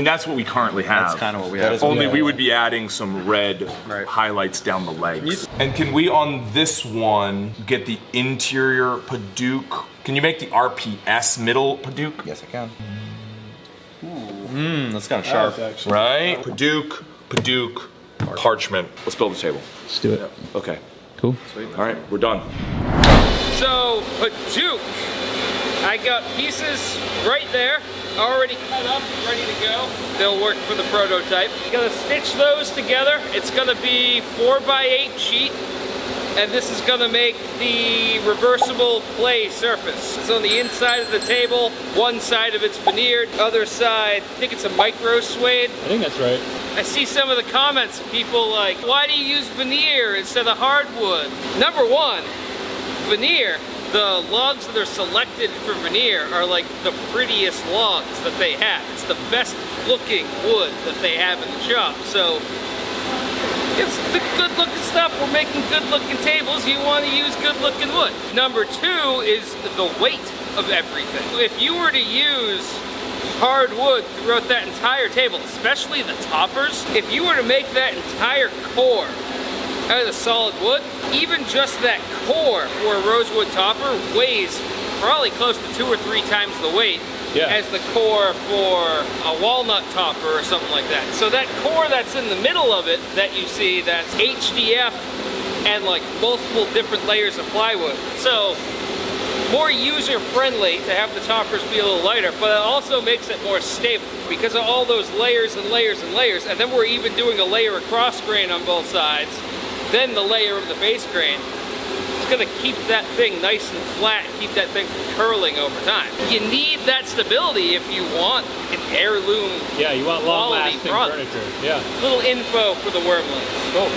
that's what we currently have. That's kind of what we have. Only we would be adding some red highlights down the legs. And can we on this one get the interior Paduk? Can you make the RPS middle Paduk? Yes, I can. That's kind of sharp. Right? Paduk, parchment. Let's build the table. Let's do it. Okay. Cool. Sweet. All right, we're done. So, Paduk, I got pieces right there, already cut up, ready to go. They'll work for the prototype. Gonna stitch those together. It's gonna be 4x8 sheet, and this is gonna make the reversible play surface. It's on the inside of the table. One side of it's veneered, other side, I think it's a micro suede. I think that's right. I see some of the comments, people like, why do you use veneer instead of hardwood? Number one, veneer, the logs that are selected for veneer are like the prettiest logs that they have. It's the best looking wood that they have in the shop. So it's the good looking stuff. We're making good looking tables. You want to use good looking wood. Number two is the weight of everything. If you were to use hardwood throughout that entire table, especially the toppers, if you were to make that entire core out of the solid wood, even just that core for a rosewood topper weighs probably close to 2 or 3 times the weight as the core for a walnut topper or something like that. So that core that's in the middle of it that you see, that's HDF and like multiple different layers of plywood. So more user friendly to have the toppers be a little lighter, but it also makes it more stable because of all those layers and layers and layers. And then we're even doing a layer of cross grain on both sides, then the layer of the base grain. It's gonna keep that thing nice and flat, keep that thing from curling over time. You need that stability if you want an heirloom. Yeah, you want long-lasting furniture. Yeah. Little info for the Wyrm Lyfe. Cool.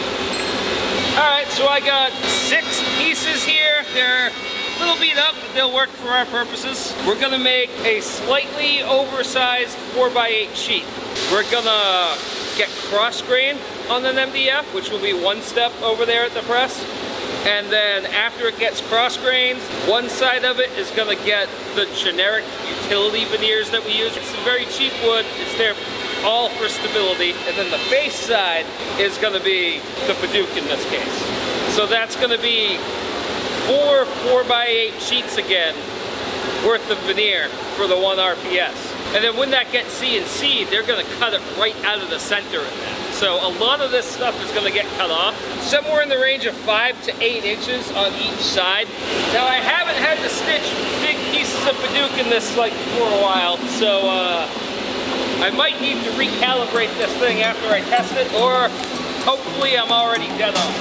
All right, so I got 6 pieces here. They're a little beat up, but they'll work for our purposes. We're gonna make a slightly oversized 4x8 sheet. We're gonna get cross grain on an MDF, which will be one step over there at the press. And then after it gets cross grained, one side of it is gonna get the generic utility veneers that we use. It's some very cheap wood. It's there all for stability. And then the face side is gonna be the Paduk in this case. So that's gonna be 4 4x8 sheets again worth of veneer for the 1 RPS. And then when that gets CNC'd, they're gonna cut it right out of the center of that. So a lot of this stuff is gonna get cut off, somewhere in the range of 5 to 8 inches on each side. Now I haven't had to stitch big pieces of Paduk in this like for a while, so I might need to recalibrate this thing after I test it, or hopefully I'm already dead on.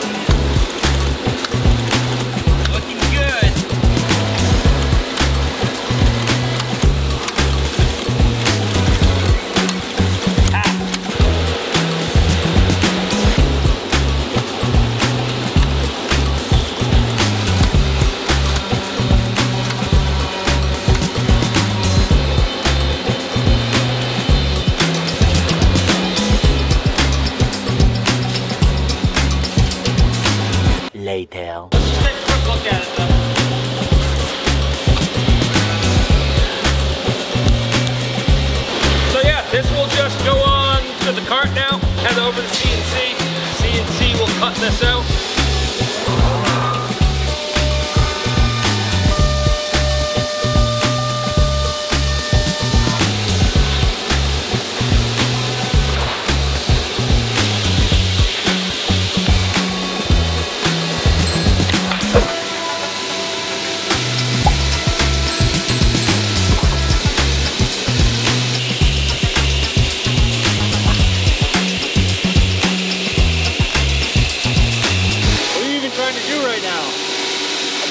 Later. Let's just take a quick look at it though. So yeah, this will just go on to the cart now, head over to CNC. CNC will cut this out.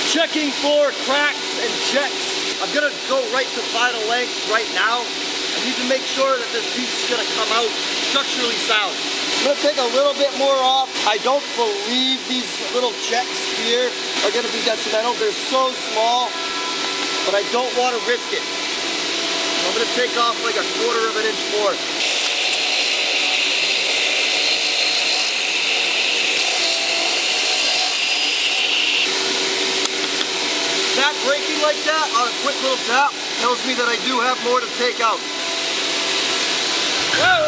Checking for cracks and checks. I'm gonna go right to final length right now. I need to make sure that this piece is gonna come out structurally sound. I'm gonna take a little bit more off. I don't believe these little checks here are gonna be detrimental. They're so small, but I don't want to risk it. I'm gonna take off like 1/4 of an inch more. That breaking like that on a quick little tap tells me that I do have more to take out. Whoa!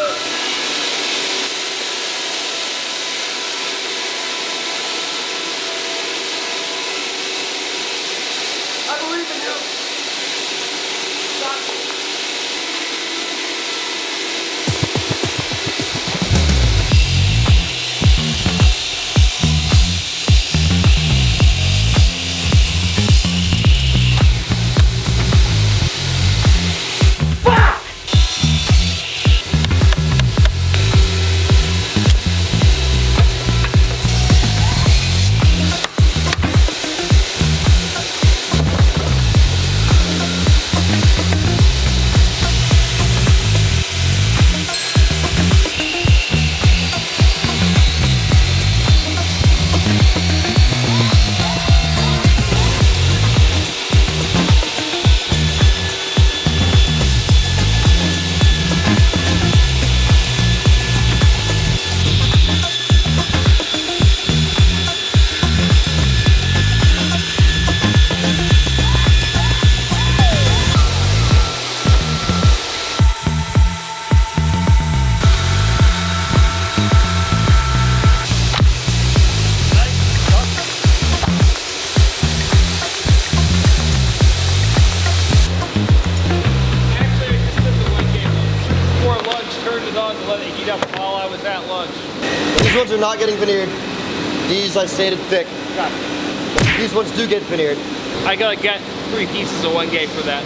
wanted to let it heat up while I was at lunch. These ones are not getting veneered. These I stated thick. Gotcha. These ones do get veneered. I gotta get 3 pieces of 1K for that.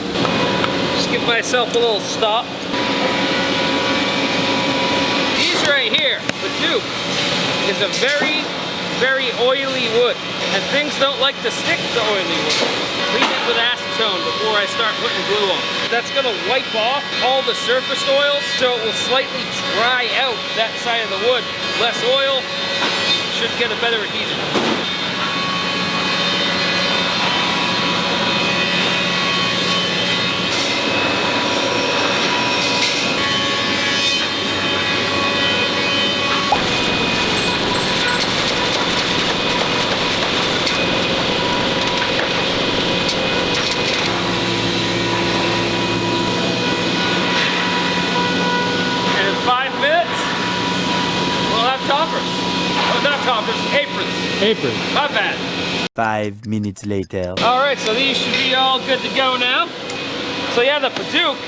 Just give myself a little stop. These right here, the Duke, is a very, very oily wood. And things don't like to stick to oily wood. Clean it with acetone before I start putting glue on. That's gonna wipe off all the surface oils, so it will slightly dry out that side of the wood. Less oil, should get a better adhesion. Aprons. My bad. 5 minutes later. All right, so these should be all good to go now. So yeah, the Paduke,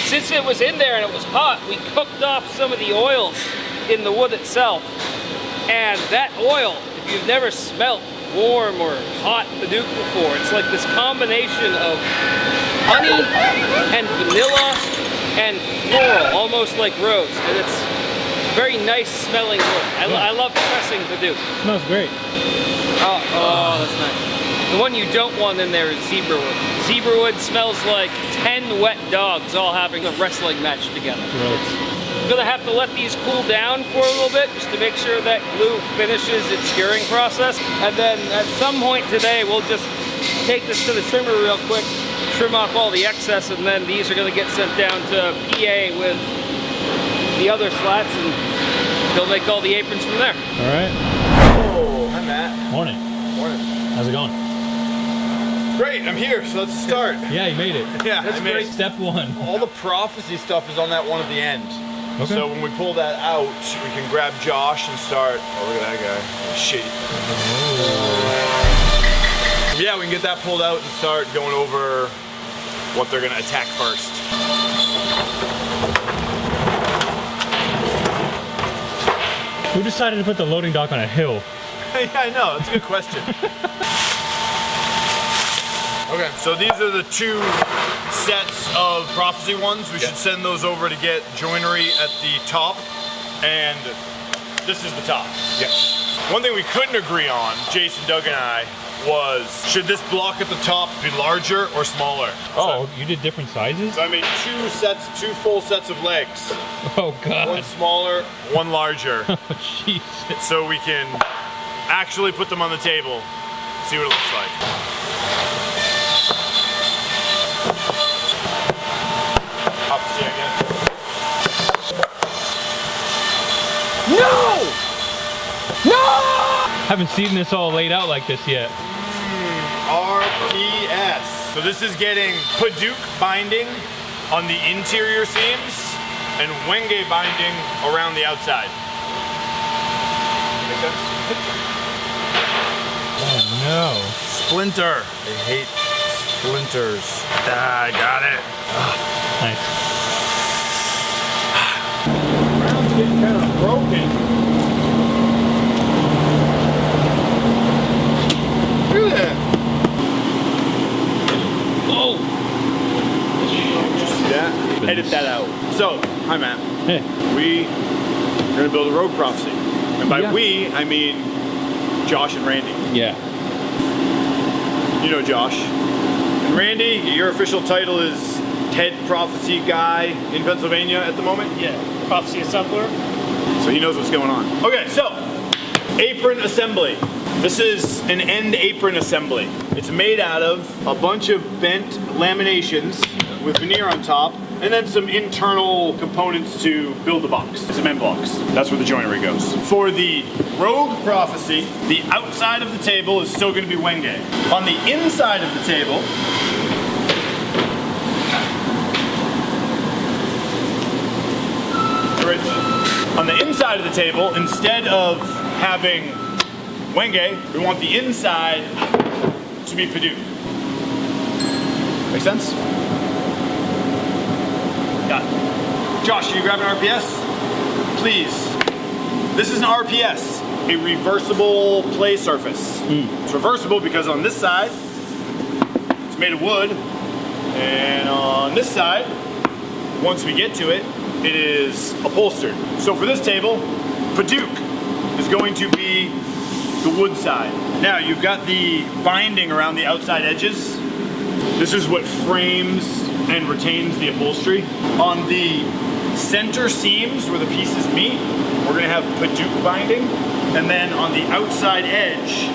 since it was in there and it was hot, we cooked off some of the oils in the wood itself. And that oil, if you've never smelt warm or hot Paduke before, it's like this combination of honey and vanilla and floral, almost like rose. And it's very nice smelling wood. I love pressing Paduke. Smells great. Oh, that's nice. The one you don't want in there is zebra wood. Zebra wood smells like 10 wet dogs all having a wrestling match together. I'm gonna have to let these cool down for a little bit just to make sure that glue finishes its curing process. And then at some point today, we'll just take this to the trimmer real quick, trim off all the excess, and then these are gonna get sent down to PA with the other slats, and they'll make all the aprons from there. All right. Oh, hi Matt. Morning. Morning. How's it going? Great, I'm here, so let's start. Yeah, you made it. Yeah, that's great. Step 1. All the prophecy stuff is on that one at the end. Okay. So when we pull that out, we can grab Josh and start. Oh, look at that guy. Oh, shit. Yeah, we can get that pulled out and start going over what they're gonna attack first. Who decided to put the loading dock on a hill? Yeah, I know. That's a good question. Okay, so these are the 2 sets of prophecy ones. We should send those over to get joinery at the top, and this is the top. Yes. One thing we couldn't agree on, Jason, Doug, and I, was should this block at the top be larger or smaller? Oh, you did different sizes? So I made 2 full sets of legs. Oh God. One smaller, one larger. Oh Jesus. So we can actually put them on the table, see what it looks like. Prophecy again. No! No! Haven't seen this all laid out like this yet. RPS. So this is getting Paduke binding on the interior seams and Wenge binding around the outside. Make sense? Oh no. Splinter. I hate splinters. Ah, I got it. Nice. Ground's getting kind of broken. Look at that. Oh! Did you see that? Edit that out. So, hi Matt. Hey. We're gonna build a road prophecy. And by we, I mean Josh and Randy. Yeah. You know Josh. And Randy, your official title is head prophecy guy in Pennsylvania at the moment? Yeah, prophecy assembler. So he knows what's going on. Okay, so apron assembly. This is an end apron assembly. It's made out of a bunch of bent laminations with veneer on top, and then some internal components to build the box. Some end blocks. That's where the joinery goes. For the rogue prophecy, the outside of the table is still going to be Wenge. On the inside of the table, on the inside of the table, instead of having Wenge, we want the inside to be Paduke. Make sense? Got it. Josh, are you grabbing RPS? please. This is an RPS, a reversible play surface. It's reversible because on this side, it's made of wood, and on this side, once we get to it, it is upholstered. So for this table, Paduk is going to be the wood side. Now you've got the binding around the outside edges. This is what frames and retains the upholstery. On the center seams where the pieces meet, we're gonna have Paduk binding. And then on the outside edge,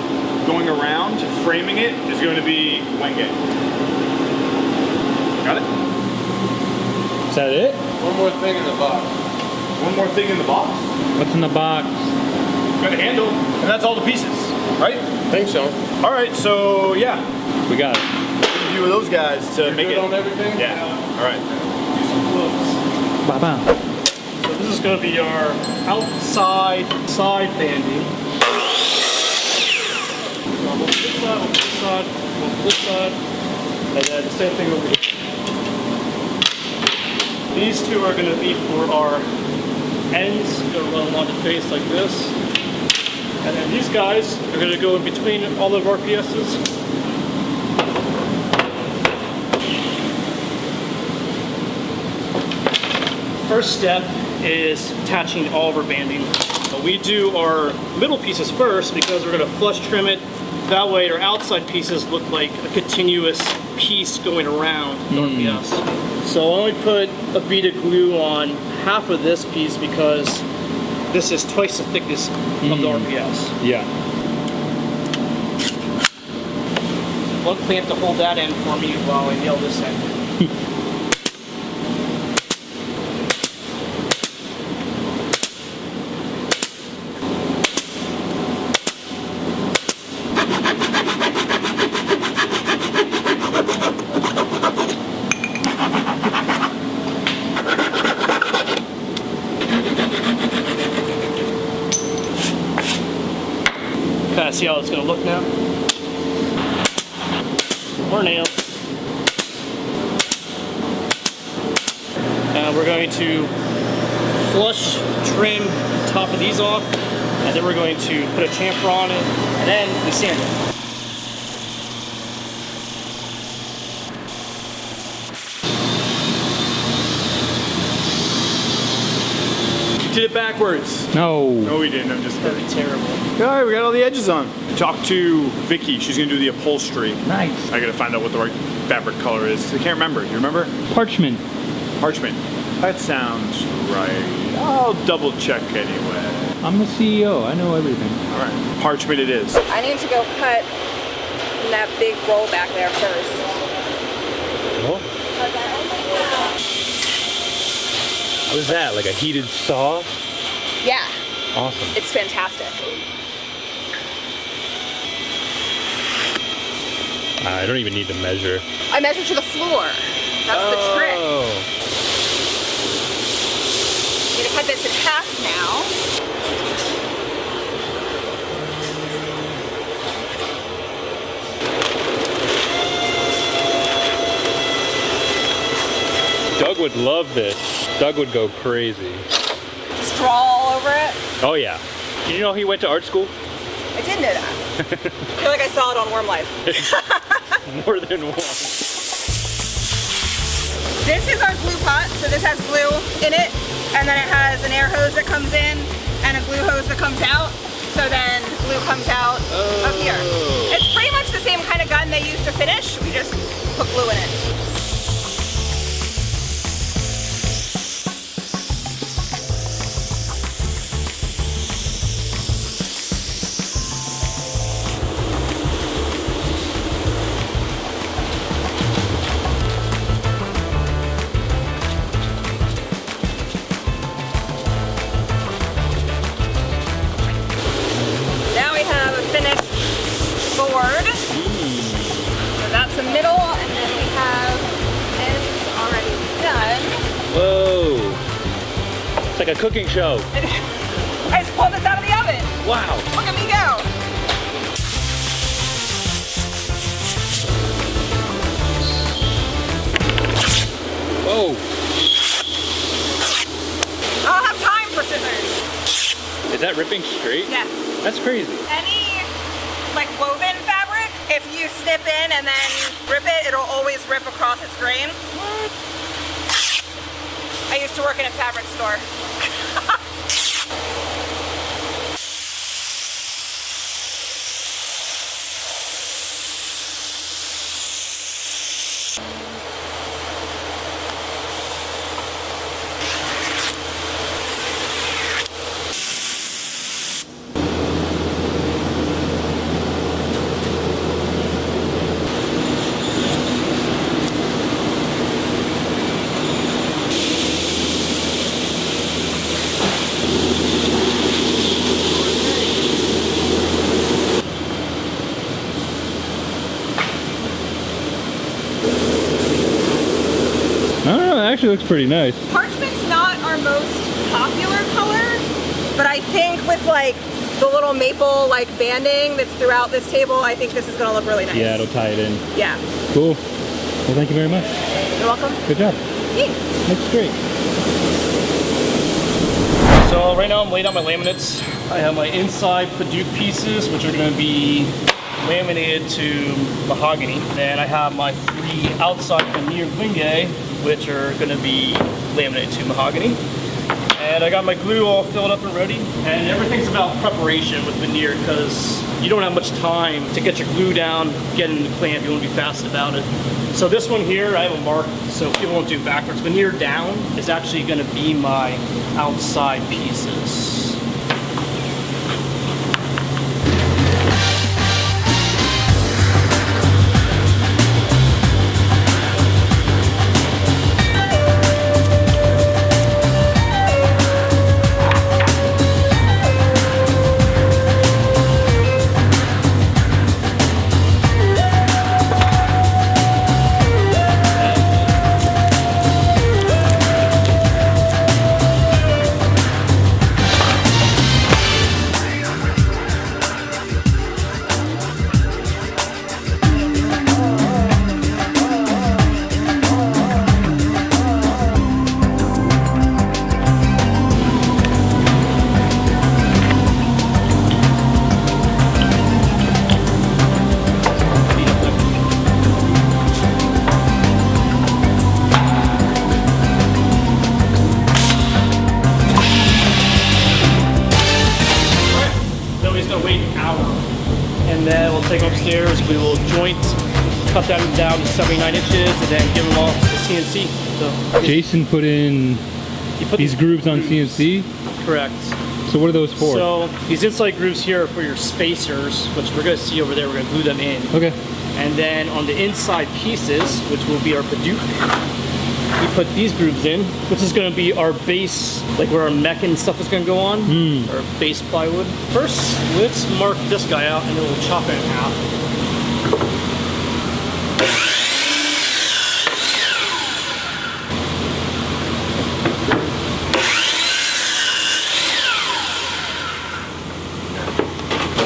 going around, framing it, is going to be Wenge. Got it? Is that it? One more thing in the box. One more thing in the box. What's in the box? Got a handle, and that's all the pieces, right? I think so. All right, so yeah. We got it. A few of those guys to make Good it. on everything? Yeah, all right. Do some flips. Bye-bye. So this is going to be our outside side banding. So we'll put this side, we'll put this side, we'll put this side, and then the same thing over here. These two are going to be for our ends. We're going to run along the face like this. And then these guys are going to go in between all of our PSs. First step is attaching all of our banding. We do our middle pieces first because we're going to flush trim it. That way our outside pieces look like a continuous piece going around the RPS. So I only put a bead of glue on half of this piece because this is twice the thickness of the RPS. Yeah. One clamp to hold that end for me while I nail this end. Kind of see how it's going to look now. More nails. We're going to flush trim the top of these off, and then we're going to put a chamfer on it, and then we sand it. You did it backwards. No. No, we didn't. I'm just That'd be terrible. All right, we got all the edges on. Talk to Vicky. She's gonna do the upholstery. Nice. I gotta find out what the right fabric color is. 'Cause I can't remember. You remember? Parchment. Parchment. That sounds right. I'll double check anyway. I'm the CEO. I know everything. All right. Parchment it is. I need to go cut that big roll back there first. What was that? Like a heated saw? Yeah, Awesome. it's fantastic. I don't even need to measure. I measure to the floor. That's the trick. Oh. I'm gonna cut this in half now. Doug would love this. Doug would go crazy. Just draw all over it. Oh yeah. Did you know he went to art school? I did know that. I feel like I saw it on Wyrm Lyfe. More than one. This is our glue pot, so this has glue in it, and then it has an air hose that comes in and a glue hose that comes out. So then glue comes out of here. It's pretty much the same kind of gun they use to finish. We just put glue in it. Now we have a finished board. So that's the middle, and then we have ends already done. Whoa. It's like a cooking show. I just pulled this out of the oven. Wow. Look at me go. Whoa. I don't have time for scissors. Is that ripping straight? Yeah. That's crazy. Any like woven fabric, if you snip in and then rip it, it'll always rip across its grain. What? I used to work in a fabric store. I don't know, that actually looks pretty nice. Parchment's not our most popular color, but I think with like the little maple like banding that's throughout this table, I think this is gonna look really nice. Yeah, it'll tie it in. Yeah. Cool. Well, thank you very much. You're welcome. Good job. Thanks. Looks great. So right now I'm laying out my laminates. I have my inside Paduke pieces, which are going to be laminated to mahogany. Then I have my 3 outside veneer wingay, which are going to be laminated to mahogany. And I got my glue all filled up and ready. And everything's about preparation with veneer because you don't have much time to get your glue down, get in the clamp, you want to be fast about it. So this one here, I have a mark so people won't do it backwards. Veneer down is actually going to be my outside pieces. And then we'll take them upstairs, we will joint, cut them down to 79 inches, and then give them all to CNC. So, Jason put in these grooves on CNC? Correct. So what are those for? So these inside grooves here are for your spacers, which we're going to see over there, we're going to glue them in. Okay. And then on the inside pieces, which will be our Paduke, we put these grooves in, which is going to be our base, like where our mech and stuff is going to go on, our base plywood. First, let's mark this guy out and then we'll chop it in half.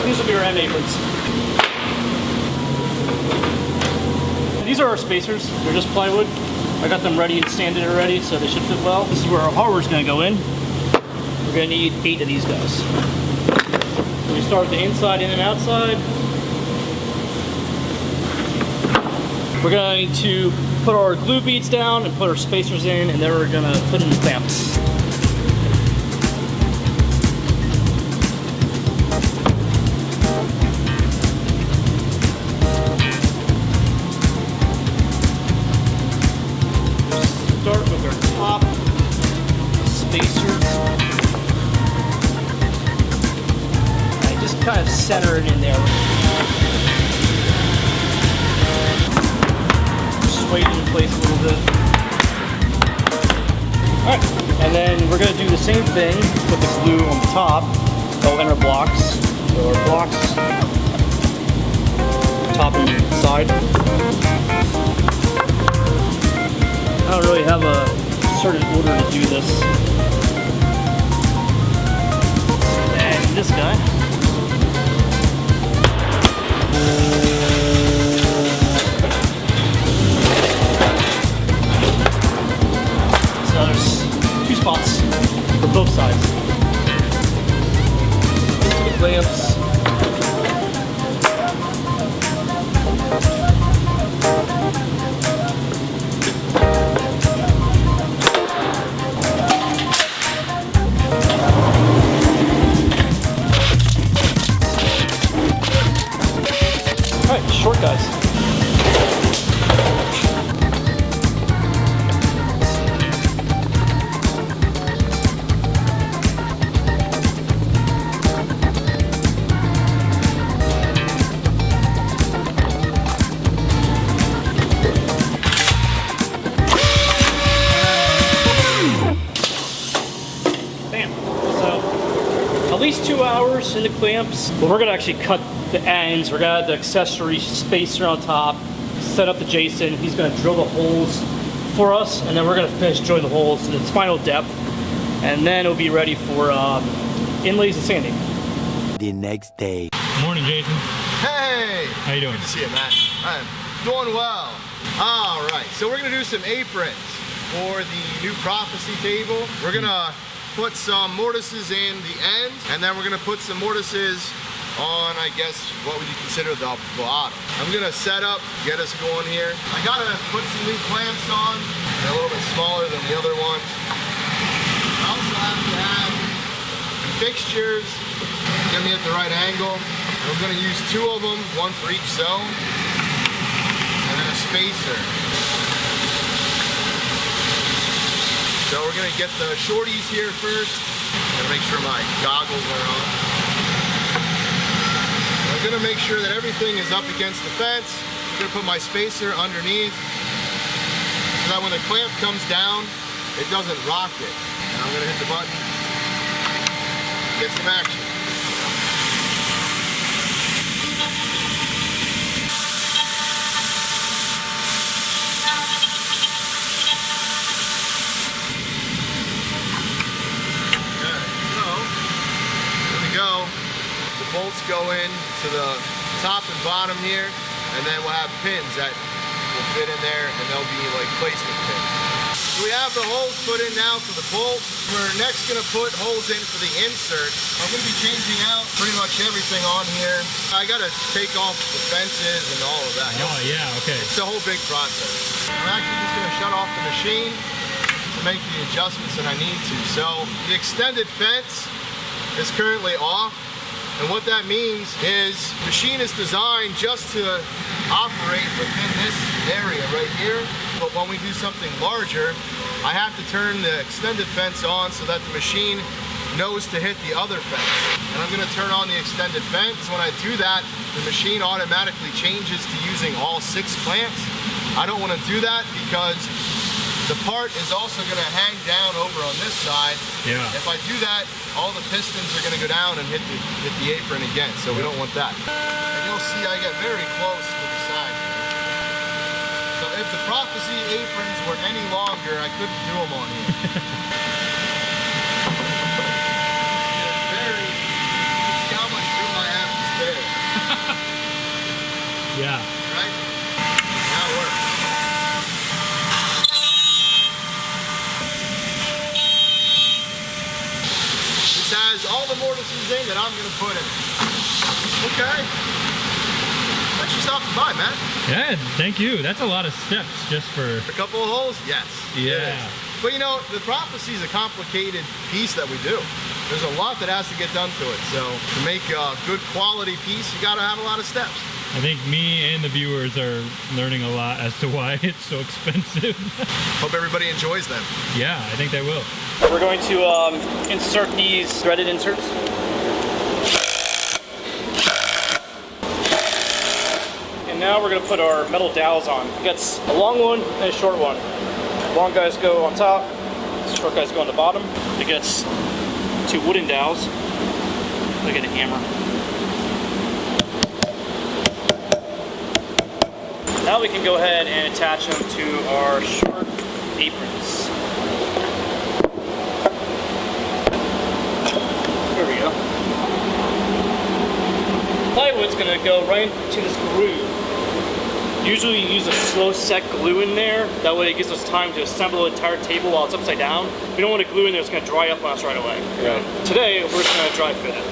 These will be our end aprons. These are our spacers, they're just plywood. I got them ready and sanded already, so they should fit well. This is where our hardware's gonna go in. We're gonna need 8 of these guys. So we start the inside, in and outside. We're going to put our glue beads down and put our spacers in, and then we're gonna put in the clamps. Start with our top spacers. And just kind of center it in there. Sway it in place a little bit. Alright, and then we're going to do the same thing with the glue on the top. Oh, and our blocks. So our blocks, top and side. I don't really have a certain order to do this. And this guy. So there's 2 spots for both sides. clamps. All right, short guys. At least 2 hours in the clamps. But we're gonna actually cut the ends. We're gonna add the accessory spacer on top, set up the Jason. He's gonna drill the holes for us, and then we're gonna finish drilling the holes to its final depth, and then it'll be ready for inlays and sanding. The next day. Morning, Jason. Hey! How you doing? Good to see you, Matt. I'm doing well. All right, so we're gonna do some aprons for the new prophecy table. We're gonna put some mortises in the ends, and then we're gonna put some mortises on, I guess, what would you consider the bottom. I'm gonna set up, get us going here. I gotta put some new clamps on. They're a little bit smaller than the other ones. I also have to have fixtures, get me at the right angle. I'm gonna use 2 of them, one for each zone, and then a spacer. So we're gonna get the shorties here first. I'm gonna make sure my goggles are on. I'm gonna make sure that everything is up against the fence. I'm gonna put my spacer underneath so that when the clamp comes down, it doesn't rock it. And I'm gonna hit the button, get some action. Bolts go in to the top and bottom here, and then we'll have pins that will fit in there, and they'll be like placement pins. So we have the holes put in now for the bolts. We're next gonna put holes in for the inserts. I'm gonna be changing out pretty much everything on here. I gotta take off the fences and all of that. Oh yeah, okay. It's a whole big process. I'm actually just gonna shut off the machine to make the adjustments that I need to. So the extended fence is currently off. And what that means is the machine is designed just to operate within this area right here. But when we do something larger, I have to turn the extended fence on so that the machine knows to hit the other fence. And I'm gonna turn on the extended fence. When I do that, the machine automatically changes to using all 6 clamps. I don't wanna do that because the part is also gonna hang down over on this side. Yeah. If I do that, all the pistons are gonna go down and hit the apron again, so we don't want that. And you'll see I get very close to the side. So if the prophecy aprons were any longer, I couldn't do them on here. See how much room I have to spare. Yeah. Right? Now it works. Has all the mortises in that I'm going to put in. Okay. Thanks for stopping by, Matt. Yeah, thank you. That's a lot of steps just for A couple of holes? Yes. Yeah. But you know, the prophecy is a complicated piece that we do. There's a lot that has to get done to it. So to make a good quality piece, you got to have a lot of steps. I think me and the viewers are learning a lot as to why it's so expensive. Hope everybody enjoys them. Yeah, I think they will. We're going to insert these threaded inserts. And now we're going to put our metal dowels on. It gets a long one and a short one. Long guys go on top, short guys go on the bottom. It gets 2 wooden dowels. Look at a hammer. Now we can go ahead and attach them to our short aprons. There we go. Plywood's gonna go right to this groove. Usually you use a slow set glue in there. That way it gives us time to assemble the entire table while it's upside down. We don't want to glue in there, it's gonna dry up on us right away. Right. Today, we're just gonna dry fit it.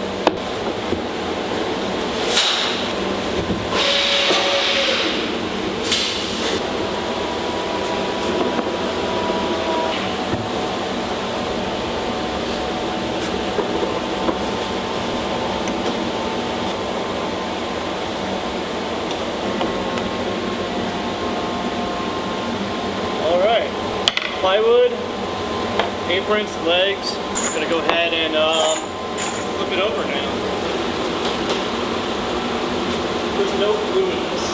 prints, legs. I'm gonna go ahead and flip it over now. There's no glue in this.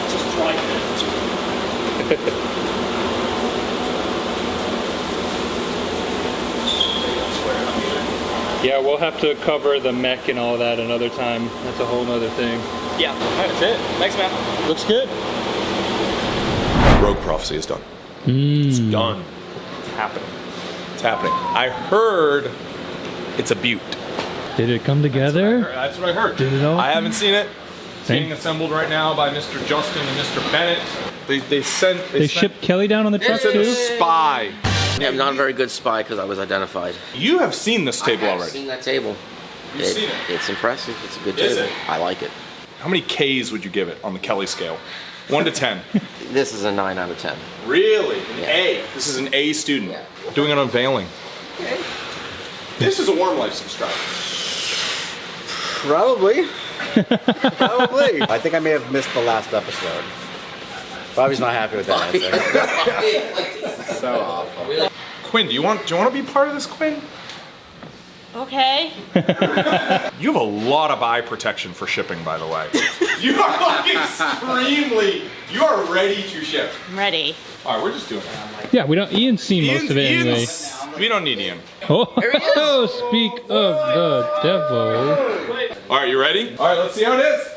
It's just dry fit. Yeah, we'll have to cover the mech and all that another time. That's a whole nother thing. Yeah, that's it. Thanks, man. Looks good. Rogue Prophecy is done. It's done. It's happening. It's happening. I heard it's a butte. Did it come together? That's what I heard. Did it all? I haven't seen it. It's Same. being assembled right now by Mr. Justin and Mr. Bennett. They shipped Kelly down on the truck sent a too? spy. Yeah, I'm not a very good spy because I was identified. You have seen this table I've already. seen that table. You've seen it. It's impressive. It's a good Is table. it? I like it. How many K's would you give it on the Kelly scale? 1 to 10. This is a 9 out of 10. Really? An Yeah. A. This is an A student. Yeah. Doing an unveiling. Okay. This is a Wyrm Lyfe subscriber. Probably. Probably. I think I may have missed the last episode. Bobby's not happy with that answer. So awful. Quinn, do you want to be part of this, Quinn? Okay. You have a lot of eye protection for shipping, by the way. You are like extremely. You are ready to ship. I'm ready. All right, we're just doing it. Yeah, we don't. Ian's seen most of it anyway. We don't need Ian. Oh, speak of the devil. All right, you ready? All right, let's see how it is.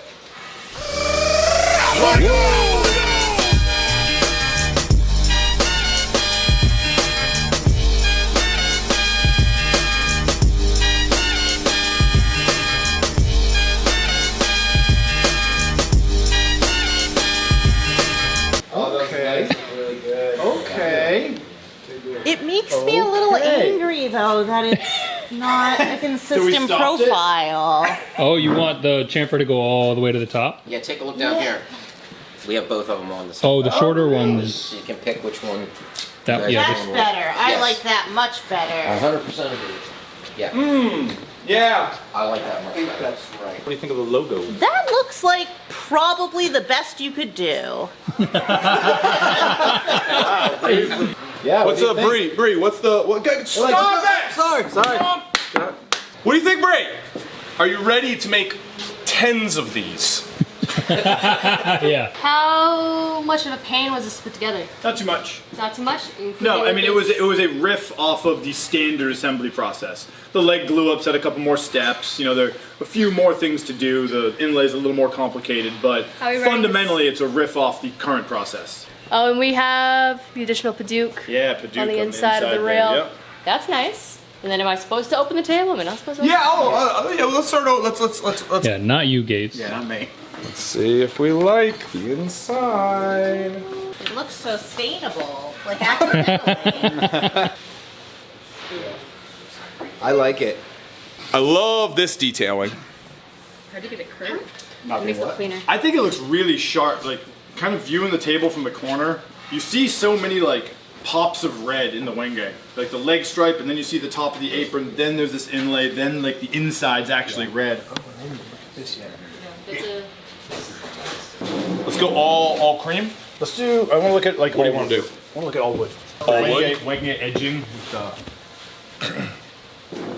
Okay. It makes me a little angry though that it's not a consistent stopped it? profile. Oh, you want the chamfer to go all the way to the top? Yeah, take a look down here. We have both of them on the side. Oh, the shorter ones. So you can pick which one. That, yeah, That's better. I Yes. like that much better. 100% agree. Yeah. Yeah. I like that much better. That's right. What do you think of the logo? That looks like probably the best you could do. Yeah. What's up, Bree? Bree, what's the what? Stop it! Sorry. What do you think, Bree? Are you ready to make tens of these? yeah. How much of a pain was this to put together? Not too much. Not too much? No, I mean it was a riff off of the standard assembly process. The leg glue ups had a couple more steps. You know, there are a few more things to do. The inlay's a little more complicated, but How are we writing fundamentally it's a riff off the current process. Oh, and we have the additional Paduke Yeah, Paduke on the inside of the there, rail. yep. That's nice. And then am I supposed to open the table? Am I not supposed to? Yeah. Yeah. Let's start out. Let's. Yeah, not you, Gates. Yeah, not me. Let's see if we like the inside. It looks so stainable, like accidentally. I like it. I love this detailing. Hard to get it curved. Not It makes it me look cleaner. I think it looks really sharp. Like, kind of viewing the table from the corner, you see so many like pops of red in the wenge. Like the leg stripe, and then you see the top of the apron. Then there's this inlay. Then like the inside's actually red. That's a, Let's go all cream. Let's do. I want to look at like. What do you want to do? I want to look at all wood. All wood? Wenge edging.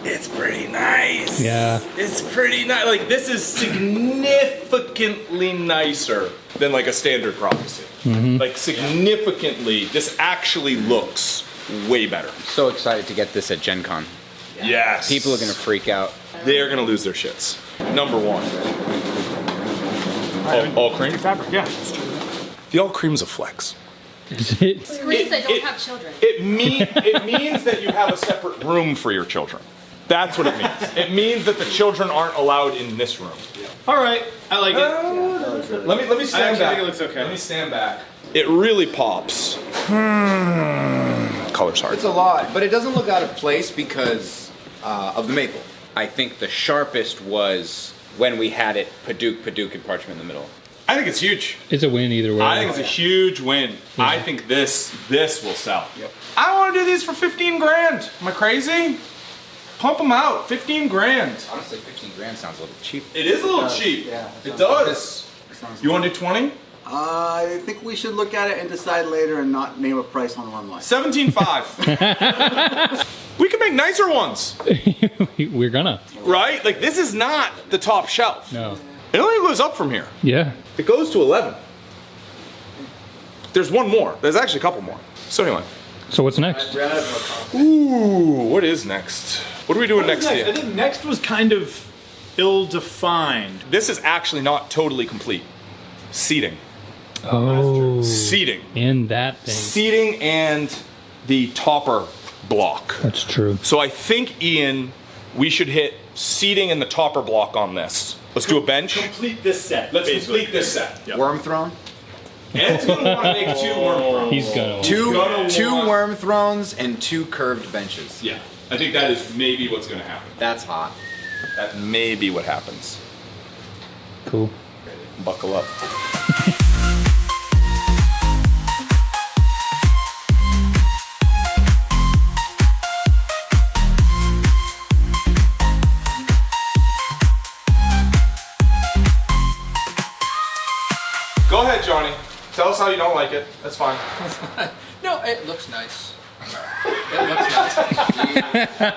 It's pretty nice. Yeah. It's pretty nice. Like this is significantly nicer than like a standard prophecy. Like significantly, this actually looks way better. So excited to get this at Gen Con. Yes. People are gonna freak out. They are gonna lose their shits. Number one. All cream? Fabric. Yeah. The all cream's a flex. Is it? screens that don't have children. It means that you have a separate room for your children. That's what it means. It means that the children aren't allowed in this room. All right. I like it. Let me stand actually back. think it looks okay. Let me stand back. It really pops. Color's hard. It's a lot, but it doesn't look out of place because of the maple. I think the sharpest was when we had it Paduke, and parchment in the middle. I think it's huge. It's a win either way. I think it's a huge win. I think this will sell. Yep. I want to do these for 15 grand. Am I crazy? Pump them out. 15 grand. Honestly, 15 grand sounds a little cheap. It is a little cheap. Yeah. It does. You want to do 20? I think we should look at it and decide later and not name a price on Wyrm Lyfe. 17.5. We can make nicer ones. We're gonna. Right? Like, this is not the top shelf. No. It only goes up from here. Yeah. It goes to 11. There's one more. There's actually a couple more. So anyway. So what's next? Ooh, what is next? What are we doing next I year? think next was kind of ill-defined. This is actually not totally complete. Seating. Oh. Seating. In that thing. Seating and the topper block. That's true. So I think, Ian, we should hit seating and the topper block on this. Let's do a bench. Complete this set. Let's complete this set. Yep. Worm throne. Ed's gonna want to make 2 worm thrones. He's gonna. Two worm thrones and 2 curved benches. Yeah, I think that is maybe what's gonna happen. That's hot. That may be what happens. Cool. Buckle up. Go ahead, Johnny. Tell us how you don't like it. That's fine. No, it looks nice. It looks nice.